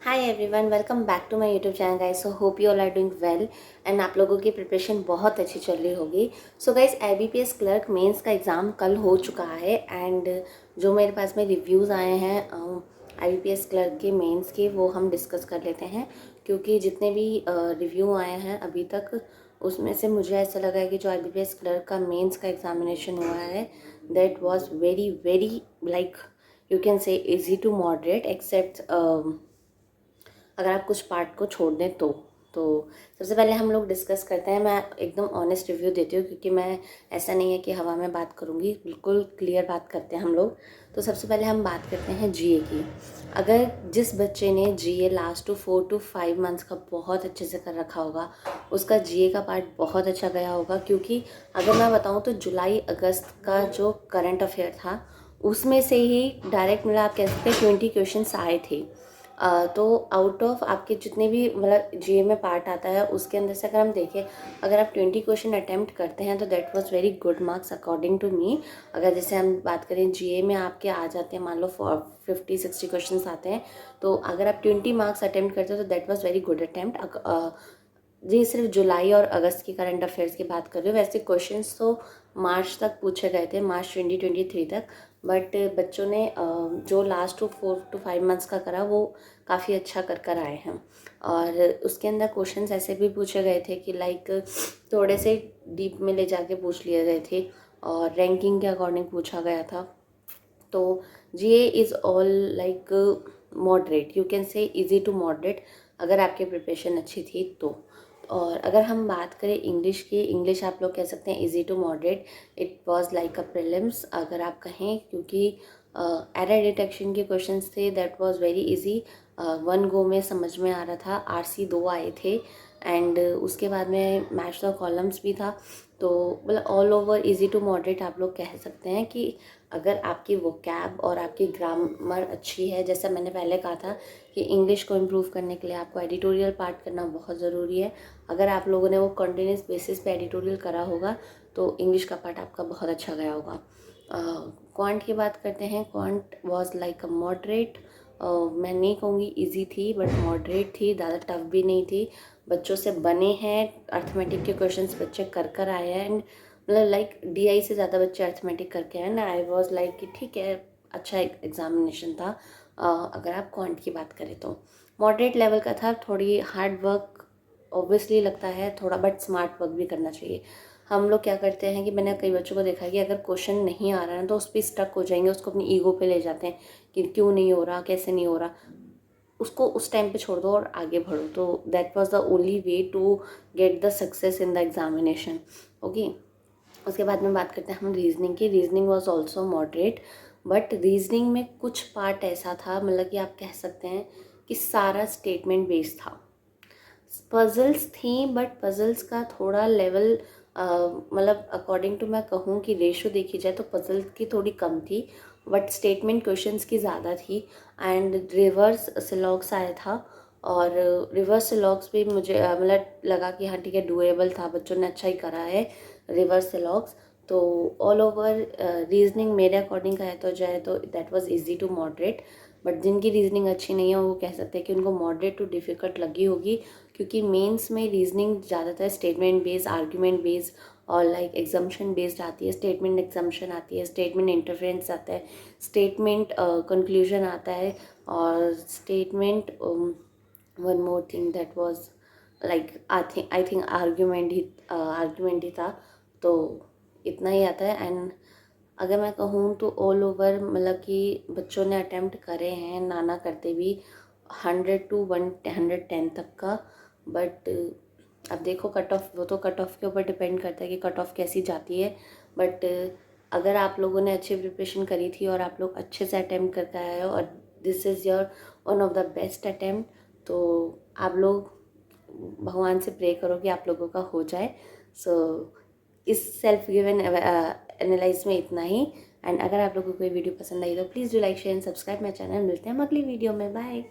Hi everyone, welcome back to my YouTube channel guys. So hope you all are doing well and आप लोगों की preparation बहुत अच्छी चल रही होगी। So guys, IBPS clerk mains का एग्ज़ाम कल हो चुका है एंड जो मेरे पास में रिव्यूज़ आए हैं IBPS क्लर्क के मेंस के, वो हम डिस्कस कर लेते हैं। क्योंकि जितने भी रिव्यू आए हैं अभी तक, उसमें से मुझे ऐसा लगा है कि जो IBPS क्लर्क का मेंस का एग्ज़ामिनेशन हुआ है, that was very very like you can say easy to moderate, except अगर आप कुछ पार्ट को छोड़ दें तो सबसे पहले हम लोग डिस्कस करते हैं। मैं एकदम ऑनेस्ट रिव्यू देती हूँ क्योंकि मैं, ऐसा नहीं है कि हवा में बात करूँगी, बिल्कुल क्लियर बात करते हैं हम लोग। तो सबसे पहले हम बात करते हैं GA की। अगर जिस बच्चे ने GA लास्ट 4 to 5 मंथ्स का बहुत अच्छे से कर रखा होगा, उसका GA का पार्ट बहुत अच्छा गया होगा। क्योंकि अगर मैं बताऊँ तो जुलाई अगस्त का जो करंट अफेयर था, उसमें से ही डायरेक्ट मतलब आप कह सकते हैं 20 क्वेश्चंस आए थे। तो आउट ऑफ आपके जितने भी मतलब GA में पार्ट आता है, उसके अंदर से अगर हम देखें, अगर आप 20 क्वेश्चन अटैम्प्ट करते हैं तो that was very good marks according to me. अगर जैसे हम बात करें GA में आपके आ जाते हैं, मान लो 50-60 क्वेश्चन आते हैं, तो अगर आप 20 मार्क्स अटैम्प्ट करते हो तो that was very good attempt. जी, सिर्फ जुलाई और अगस्त की करंट अफेयर्स की बात कर रही हूँ। वैसे क्वेश्चंस तो मार्च तक पूछे गए थे, मार्च 2023 तक। बट बच्चों ने जो लास्ट 4 to 5 मंथ्स का करा, वो काफ़ी अच्छा कर कर आए हैं। और उसके अंदर क्वेश्चंस ऐसे भी पूछे गए थे कि लाइक थोड़े से डीप में ले जाके पूछ लिए गए थे और रैंकिंग के अकॉर्डिंग पूछा गया था। तो GA is all like moderate, you can say easy to moderate, अगर आपकी प्रिपरेशन अच्छी थी तो। और अगर हम बात करें इंग्लिश की, इंग्लिश आप लोग कह सकते हैं easy to moderate. It was like a prelims अगर आप कहें, क्योंकि एरर डिटेक्शन के क्वेश्चंस थे, that was very easy. One go में समझ में आ रहा था। RC 2 आए थे एंड उसके बाद में मैच द कॉलम्स भी था। तो मतलब all over easy to moderate आप लोग कह सकते हैं कि अगर आपकी वोकैब और आपकी ग्रामर अच्छी है, जैसा मैंने पहले कहा था कि इंग्लिश को इम्प्रूव करने के लिए आपको एडिटोरियल पार्ट करना बहुत ज़रूरी है। अगर आप लोगों ने वो कंटिन्यूस बेसिस पे एडिटोरियल करा होगा तो इंग्लिश का पार्ट आपका बहुत अच्छा गया होगा। क्वांट की बात करते हैं। Quant was like a moderate, मैं नहीं कहूँगी इजी थी, बट मॉडरेट थी, ज़्यादा टफ भी नहीं थी। बच्चों से बने हैं, अर्थमेटिक के क्वेश्चंस बच्चे कर कर आए हैं एंड मतलब लाइक DI से ज़्यादा बच्चे अर्थमेटिक करके हैं ना। आई वॉज लाइक कि ठीक है, अच्छा एग्जामिनेशन था। अगर आप क्वांट की बात करें तो मॉडरेट लेवल का था। थोड़ी हार्ड वर्क ऑब्वियसली लगता है थोड़ा, बट स्मार्ट वर्क भी करना चाहिए। हम लोग क्या करते हैं कि मैंने कई बच्चों को देखा है कि अगर क्वेश्चन नहीं आ रहा है तो उस पर स्टक हो जाएंगे, उसको अपनी ईगो पे ले जाते हैं कि क्यों नहीं हो रहा, कैसे नहीं हो रहा। उसको उस टाइम पे छोड़ दो और आगे बढ़ो। तो that was the only way to get the success in the examination. Okay, उसके बाद में बात करते हैं हम रीजनिंग की। Reasoning was also moderate, but reasoning में कुछ पार्ट ऐसा था, मतलब कि आप कह सकते हैं कि सारा स्टेटमेंट बेस्ड था। पजल्स थी, बट पजल्स का थोड़ा लेवल मतलब अकॉर्डिंग टू मैं कहूँ कि रेशो देखी जाए तो पजल की थोड़ी कम थी, बट स्टेटमेंट क्वेश्चंस की ज़्यादा थी। एंड रिवर्स सिलॉक्स आया था, और रिवर्स सिलॉक्स भी मुझे मतलब लगा कि हाँ ठीक है, डुएबल था, बच्चों ने अच्छा ही करा है रिवर्स सिलॉक्स। तो ऑल ओवर रीजनिंग मेरे अकॉर्डिंग कहा तो जाए तो that was easy to moderate. But जिनकी रीजनिंग अच्छी नहीं है वो कह सकते हैं कि उनको मॉडरेट टू डिफ़िकल्ट लगी होगी, क्योंकि मेंस में रीजनिंग ज़्यादातर स्टेटमेंट बेस्ड, आर्ग्यूमेंट बेस्ड और लाइक एग्जाम्पशन बेस्ड आती है। स्टेटमेंट एग्जाम्पशन आती है, स्टेटमेंट इंटरफेरेंस आता है, स्टेटमेंट कंक्लूजन आता है, और statement one more thing that was like I think argument ही था। तो इतना ही आता है। एंड अगर मैं कहूँ तो ऑल ओवर मतलब कि बच्चों ने अटेम्प्ट करे हैं नाना करते भी 100 to 110 तक का। बट अब देखो कट ऑफ, वो तो कट ऑफ के ऊपर डिपेंड करता है कि कट ऑफ कैसी जाती है। बट अगर आप लोगों ने अच्छी प्रिपरेशन करी थी और आप लोग अच्छे से अटेम्प्ट करके आए हो और this is your one of the best attempt, तो आप लोग भगवान से प्रे करो कि आप लोगों का हो जाए। सो इस सेल्फ गिवन एनालाइज में इतना ही। एंड अगर आप लोगों को ये वीडियो पसंद आई तो please do like share and subscribe my channel. मिलते हैं हम अगली वीडियो में। बाय।